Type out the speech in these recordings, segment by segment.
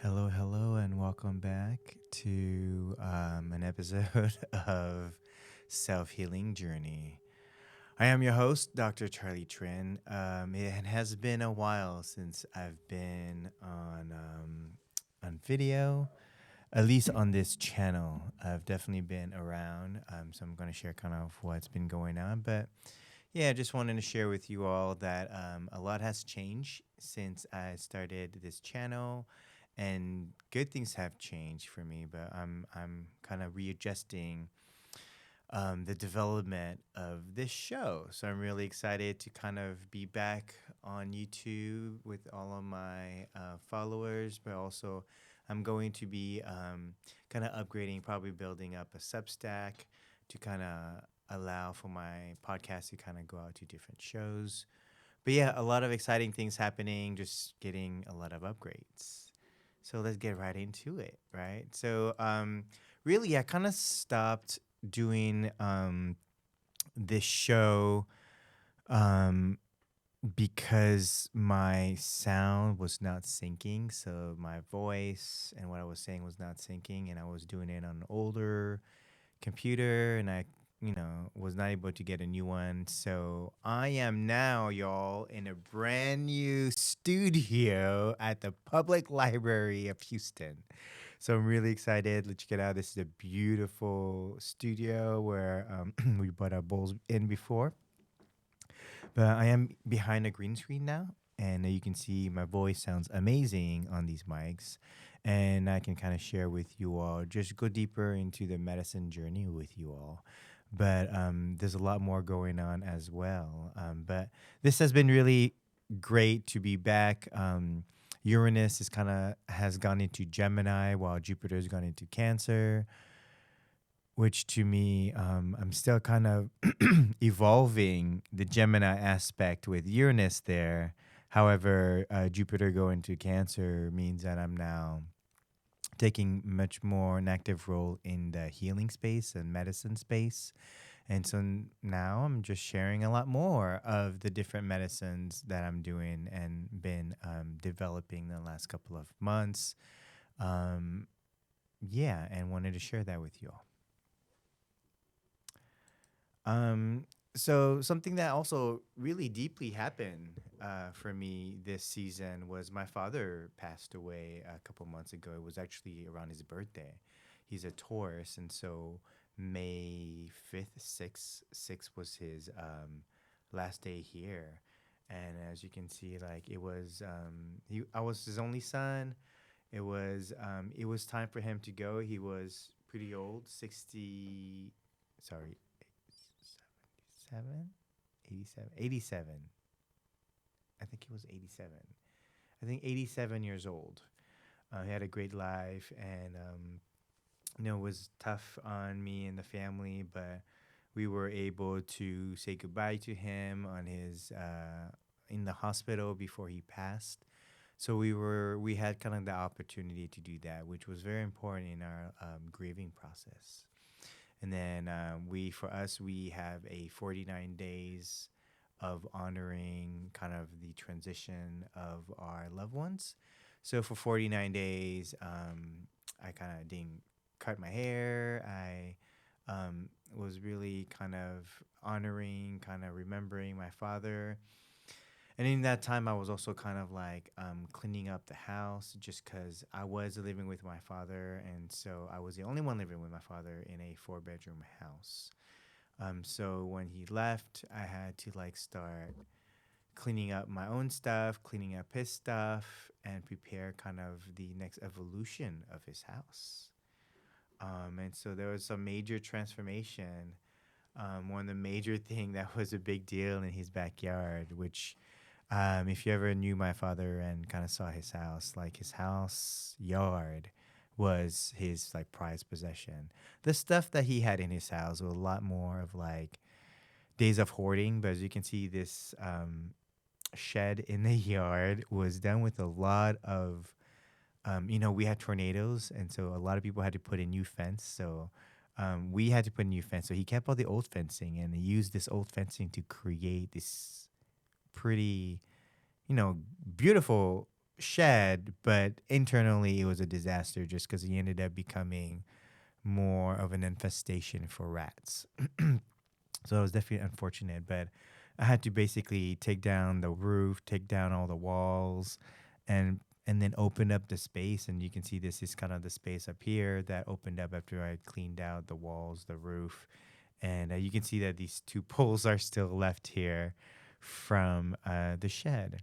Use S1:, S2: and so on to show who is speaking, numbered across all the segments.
S1: Hello, hello, and welcome back to an episode of Self Healing Journey. I am your host, Dr. Charlie Trin. It has been a while since I've been on video, at least on this channel. I've definitely been around, so I'm going to share kind of what's been going on. But yeah, just wanted to share with you all that a lot has changed since I started this channel, and good things have changed for me. But I'm kind of readjusting the development of this show. So I'm really excited to kind of be back on YouTube with all of my followers, but also I'm going to be kind of upgrading, probably building up a Substack to kind of allow for my podcast to kind of go out to different shows. But yeah, a lot of exciting things happening, just getting a lot of upgrades. So let's get right into it, right? Really, I kind of stopped doing this show um, because my sound was not syncing. So my voice and what I was saying was not syncing, and I was doing it on an older computer, and I was not able to get a new one. So I am now, y'all, in a brand new studio at the Public Library of Houston. So I'm really excited. Let's check it out. This is a beautiful studio where we brought our bowls in before. But I am behind a green screen now, and you can see my voice sounds amazing on these mics. And I can kind of share with you all, just go deeper into the medicine journey with you all. But there's a lot more going on as well. But this has been really great to be back. Uranus is kind of has gone into Gemini while Jupiter's gone into Cancer, which to me, I'm still kind of evolving the Gemini aspect with Uranus there. However, Jupiter going to Cancer means that I'm now taking much more an active role in the healing space and medicine space. And so now I'm just sharing a lot more of the different medicines that I'm doing and been developing the last couple of months. Um, yeah, and wanted to share that with you all. So something that also really deeply happened for me this season was my father passed away a couple months ago. It was actually around his birthday. He's a Taurus, and so May 5th, 6th was his last day here. And as you can see, like it was, I was his only son. It was time for him to go. He was pretty old, 60, sorry, 87, 87, 87. I think he was 87. I think 87 years old. He had a great life, and it was tough on me and the family, but we were able to say goodbye to him on his in the hospital before he passed. So we had kind of the opportunity to do that, which was very important in our grieving process. And then for us, we have a 49 days of honoring kind of the transition of our loved ones. So for 49 days, I kind of didn't cut my hair. I was really kind of honoring, kind of remembering my father. And in that time, I was also kind of like cleaning up the house just because I was living with my father. And so I was the only one living with my father in a 4-bedroom house. So when he left, I had to like start cleaning up my own stuff, cleaning up his stuff, and prepare kind of the next evolution of his house. And so there was some major transformation. One of the major thing that was a big deal in his backyard, which if you ever knew my father and kind of saw his house, like his house yard was his like prized possession. The stuff that he had in his house was a lot more of like days of hoarding, but as you can see, this shed in the yard was done with a lot of, we had tornadoes, and so a lot of people had to put a new fence. So we had to put a new fence. So he kept all the old fencing and he used this old fencing to create this pretty, beautiful shed, but internally it was a disaster just because he ended up becoming more of an infestation for rats. So it was definitely unfortunate, but I had to basically take down the roof, take down all the walls, and then open up the space. And you can see this is kind of the space up here that opened up after I cleaned out the walls, the roof, and you can see that these two poles are still left here from the shed.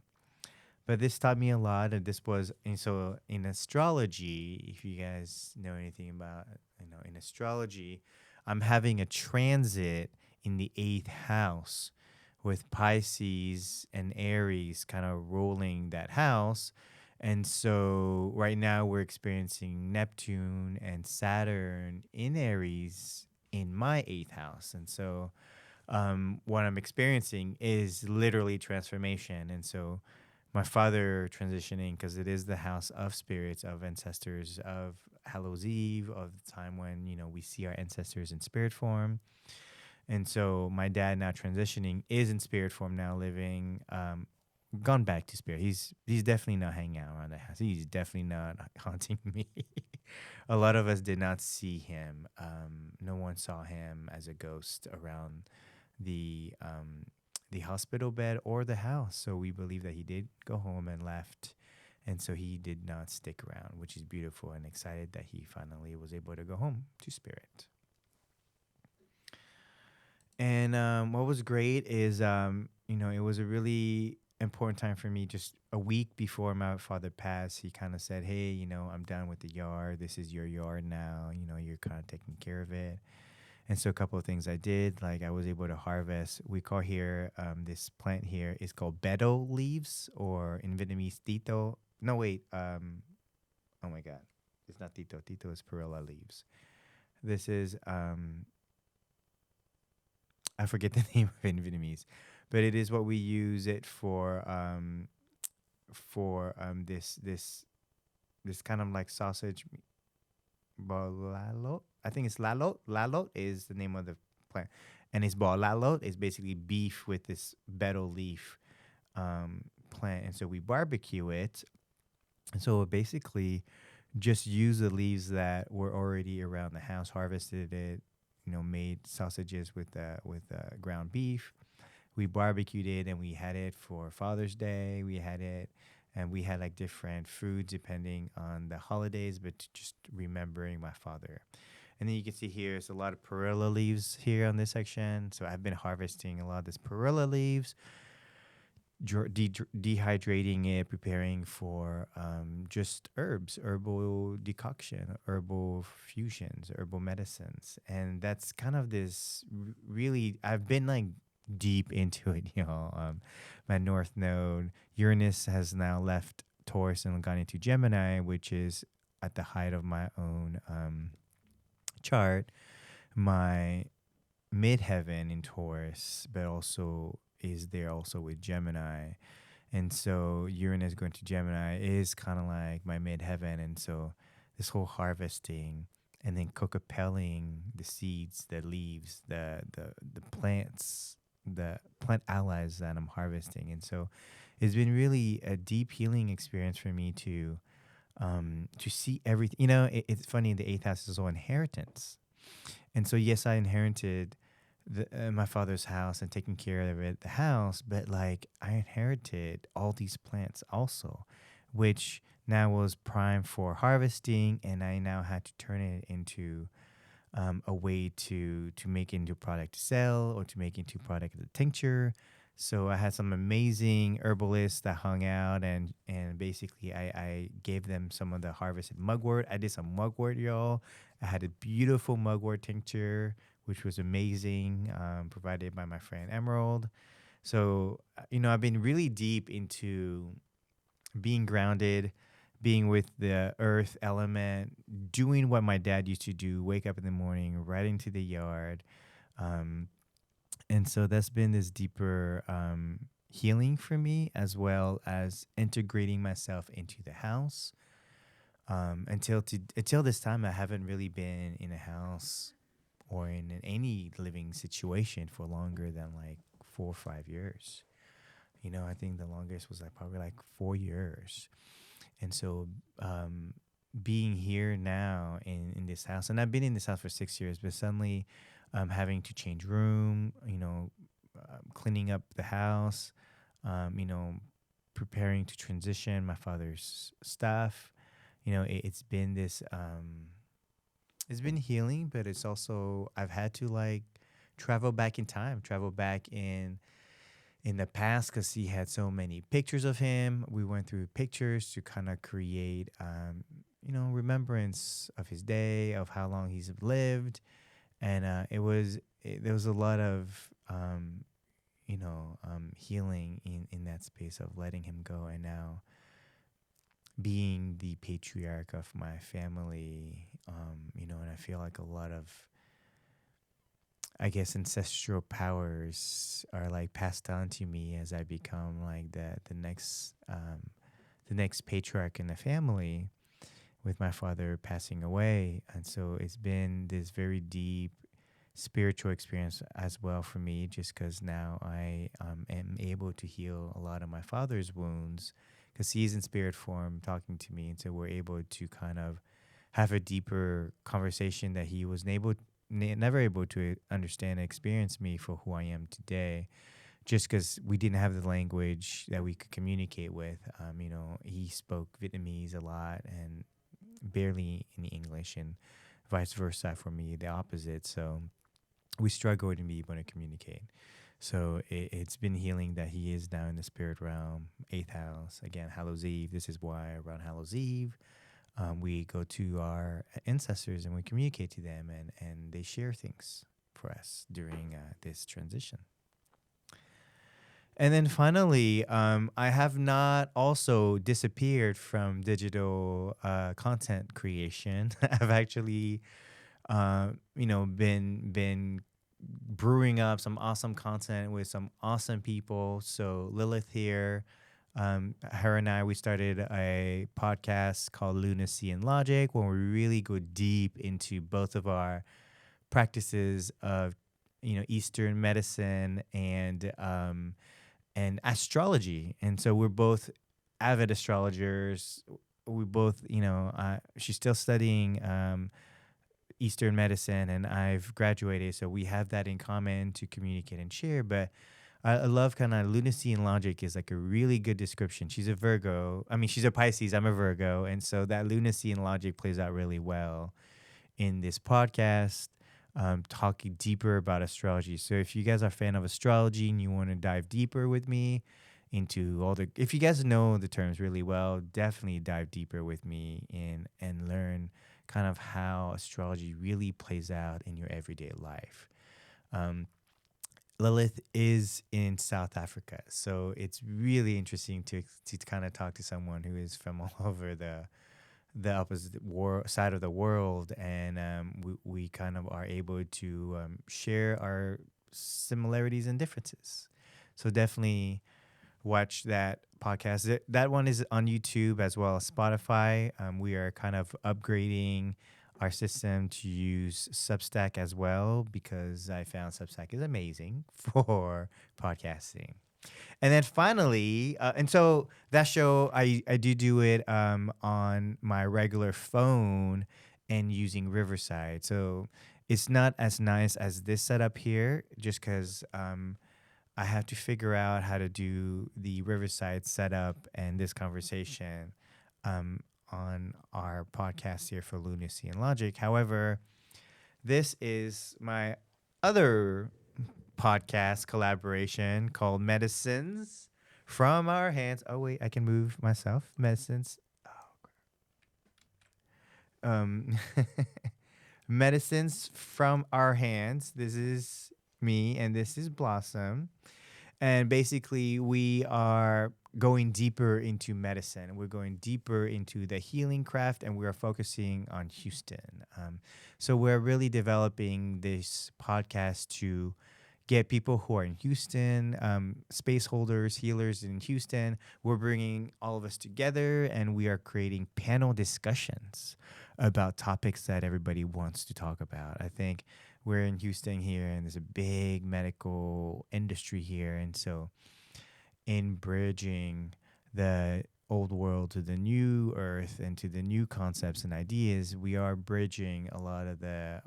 S1: But this taught me a lot, and this was and so in astrology. If you guys know anything about in astrology, I'm having a transit in the eighth house with Pisces and Aries kind of ruling that house. And so right now we're experiencing Neptune and Saturn in Aries in my eighth house. And so what I'm experiencing is literally transformation. And so my father transitioning, because it is the house of spirits, of ancestors, of Hallows Eve, of the time when we see our ancestors in spirit form. And so my dad now transitioning is in spirit form now, living, gone back to spirit. He's definitely not hanging out around the house. He's definitely not haunting me. A lot of us did not see him. No one saw him as a ghost around the hospital bed or the house. So we believe that he did go home and left. And so he did not stick around, which is beautiful, and excited that he finally was able to go home to spirit. And what was great is, it was a really important time for me. Just a week before my father passed, he kind of said, "Hey, I'm done with the yard. This is your yard now. You're kind of taking care of it." And so a couple of things I did, like I was able to harvest. We call here this plant here is called betel leaves, or in Vietnamese tito. No, wait. Oh my God, it's not tito. Tito is perilla leaves. This is I forget the name of it in Vietnamese, but it is what we use it for this kind of like sausage bolalo. I think it's lalot. Lalot is the name of the plant, and it's bolalo is basically beef with this betel leaf plant, and so we barbecue it. And so basically, just use the leaves that were already around the house, harvested it, made sausages with ground beef. We barbecued it, and we had it for Father's Day. We had it, and we had like different foods depending on the holidays, but just remembering my father. And then you can see here, it's a lot of perilla leaves here on this section. So I've been harvesting a lot of this perilla leaves, dehydrating it, preparing for just herbs, herbal decoction, herbal fusions, herbal medicines. And that's kind of this really, I've been like deep into it, my North Node. Uranus has now left Taurus and gone into Gemini, which is at the height of my own chart. My midheaven in Taurus, but also is there also with Gemini. And so Uranus going to Gemini is kind of like my midheaven. And so this whole harvesting and then cocopelling the seeds, the leaves, the plants, the plant allies that I'm harvesting. And so it's been really a deep healing experience for me to see everything. It's funny, the eighth house is all inheritance. And so, yes, I inherited my father's house and taking care of it, the house, but like I inherited all these plants also, which now was prime for harvesting, and I now had to turn it into a way to make into a product to sell or to make into a product as a tincture. So I had some amazing herbalists that hung out, and basically I gave them some of the harvested mugwort. I did some mugwort, y'all. I had a beautiful mugwort tincture, which was amazing, provided by my friend Emerald. So, I've been really deep into being grounded, being with the earth element, doing what my dad used to do, wake up in the morning, right into the yard. Um, and so that's been this deeper healing for me, as well as integrating myself into the house. Until this time, I haven't really been in a house or in any living situation for longer than like 4 or 5 years. I think the longest was like probably like 4 years. And so being here now in this house, and I've been in this house for 6 years, but suddenly having to change room, cleaning up the house, preparing to transition my father's stuff. It's been this, it's been healing, but it's also, I've had to like travel back in time, travel back in the past because he had so many pictures of him. We went through pictures to kind of create, remembrance of his day, of how long he's lived, and there was a lot of healing in that space of letting him go, and now being the patriarch of my family, and I feel like a lot of, I guess, ancestral powers are like passed on to me as I become like the next patriarch in the family, with my father passing away. And so it's been this very deep spiritual experience as well for me, just because now I am able to heal a lot of my father's wounds, because he's in spirit form talking to me. And so we're able to kind of have a deeper conversation that he was never able to understand and experience me for who I am today, just because we didn't have the language that we could communicate with. He spoke Vietnamese a lot and barely any English, and vice versa for me, the opposite. So we struggle to be able to communicate. So it's been healing that he is now in the spirit realm, eighth house. Again, Hallows Eve. This is why around Hallows Eve, we go to our ancestors and we communicate to them, and they share things for us during this transition. And then finally, I have not also disappeared from digital content creation. I've actually, been brewing up some awesome content with some awesome people. So Lilith here, her and I, we started a podcast called Lunacy and Logic, where we really go deep into both of our practices of, Eastern medicine and astrology. And so we're both avid astrologers. We both, she's still studying Eastern medicine, and I've graduated. So we have that in common to communicate and share. But I love kind of lunacy and logic is like a really good description. She's a Virgo. I mean, she's a Pisces. I'm a Virgo. And so that lunacy and logic plays out really well in this podcast, talking deeper about astrology. So if you guys are a fan of astrology and you want to dive deeper with me into if you guys know the terms really well, definitely dive deeper with me and learn kind of how astrology really plays out in your everyday life. Lilith is in South Africa, so it's really interesting to kind of talk to someone who is from all over the opposite side of the world, and we kind of are able to share our similarities and differences. So definitely watch that podcast. That one is on YouTube as well as Spotify. We are kind of upgrading our system to use Substack as well, because I found Substack is amazing for podcasting. And then finally, and so that show, I do it on my regular phone and using Riverside. So it's not as nice as this setup here, just because I have to figure out how to do the Riverside setup and this conversation on our podcast here for Lunacy and Logic. However, this is my other podcast collaboration called Medicines from Our Hands. Oh wait, I can move myself. Medicines. Um, Medicines from Our Hands. This is me, and this is Blossom. And basically, we are going deeper into medicine. We're going deeper into the healing craft, and we're focusing on Houston. So we're really developing this podcast to get people who are in Houston, space holders, healers in Houston. We're bringing all of us together, and we are creating panel discussions about topics that everybody wants to talk about. I think we're in Houston here, and there's a big medical industry here, and so in bridging the old world to the new earth and to the new concepts and ideas, we are bridging a lot of the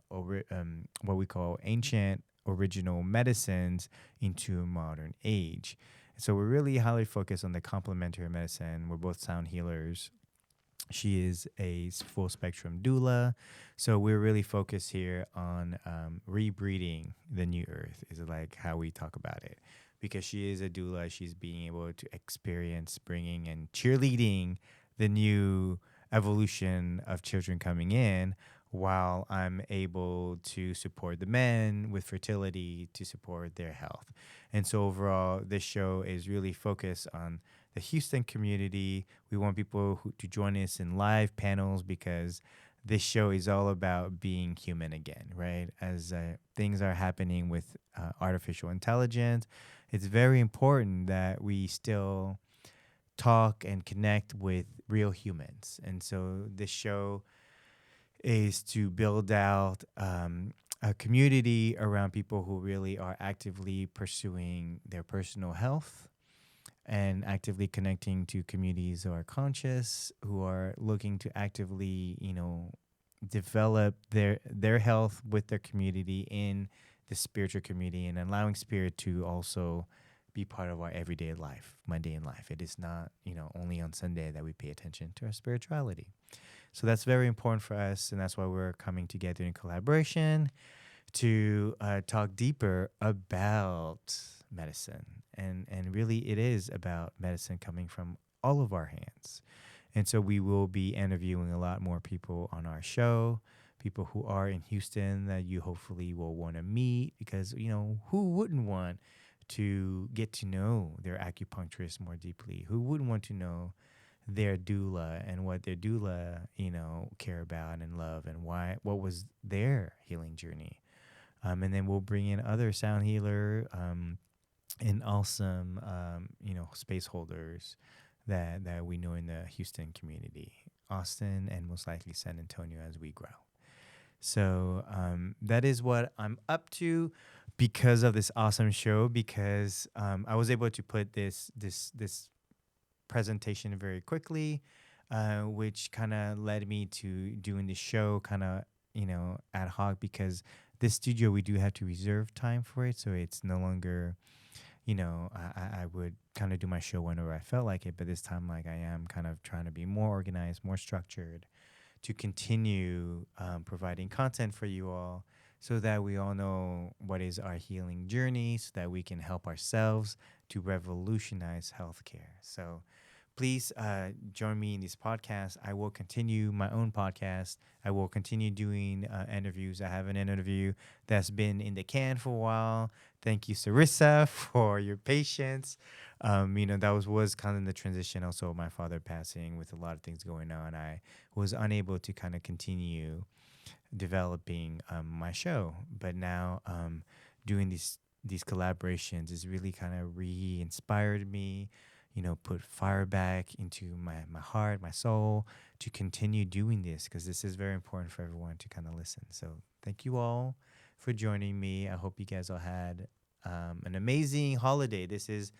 S1: what we call ancient original medicines into a modern age. So we're really highly focused on the complementary medicine. We're both sound healers. She is a full spectrum doula. So we're really focused here on rebreeding the new earth, is like how we talk about it. Because she is a doula, she's being able to experience bringing and cheerleading the new evolution of children coming in, while I'm able to support the men with fertility to support their health. And so overall, this show is really focused on the Houston community. We want people to join us in live panels because this show is all about being human again, right? As things are happening with artificial intelligence, it's very important that we still talk and connect with real humans. And so this show is to build out a community around people who really are actively pursuing their personal health and actively connecting to communities who are conscious, who are looking to actively, develop their health with their community in the spiritual community, and allowing spirit to also be part of our everyday life, mundane life. It is not, only on Sunday that we pay attention to our spirituality. So that's very important for us, and that's why we're coming together in collaboration to talk deeper about medicine. And really, it is about medicine coming from all of our hands. And so we will be interviewing a lot more people on our show, people who are in Houston that you hopefully will want to meet, because, who wouldn't want to get to know their acupuncturist more deeply? Who wouldn't want to know their doula and what their doula, care about and love, and what was their healing journey? And then we'll bring in other sound healer and awesome, space holders that we know in the Houston community, Austin, and most likely San Antonio as we grow. So that is what I'm up to because of this awesome show. Because I was able to put this presentation very quickly, which kind of led me to doing the show kind of ad hoc, because this studio we do have to reserve time for it, so it's no longer I would kind of do my show whenever I felt like it, but this time, like, I am kind of trying to be more organized, more structured, to continue providing content for you all, so that we all know what is our healing journey, so that we can help ourselves to revolutionize healthcare. So please join me in this podcast. I will continue my own podcast. I will continue doing interviews. I have an interview that's been in the can for a while. Thank you, Sarissa, for your patience. That was kind of the transition. Also, my father passing, with a lot of things going on, I was unable to kind of continue developing my show. But now doing these collaborations is really kind of re-inspired me, put fire back into my heart, my soul, to continue doing this, because this is very important for everyone to kind of listen. So thank you all for joining me. I hope you guys all had an amazing holiday. This is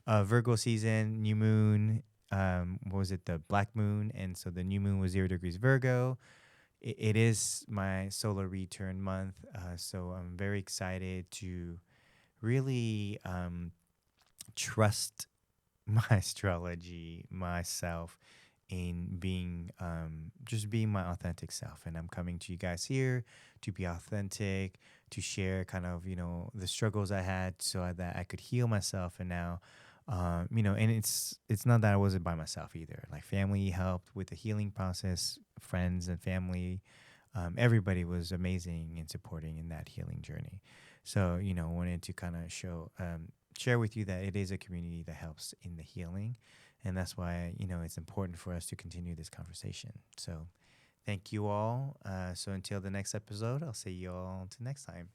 S1: Virgo season, new moon. What was it? The black moon. And so the new moon was 0 degrees Virgo. It is my solar return month. So I'm very excited to really trust my astrology, myself, in being just being my authentic self. And I'm coming to you guys here to be authentic, to share kind of the struggles I had, so that I could heal myself. And now and it's not that I wasn't by myself either. Like, family helped with the healing process, friends and family, everybody was amazing in supporting in that healing journey. So wanted to kind of share with you that it is a community that helps in the healing. And that's why, it's important for us to continue this conversation. So thank you all. So until the next episode, I'll see you all until next time.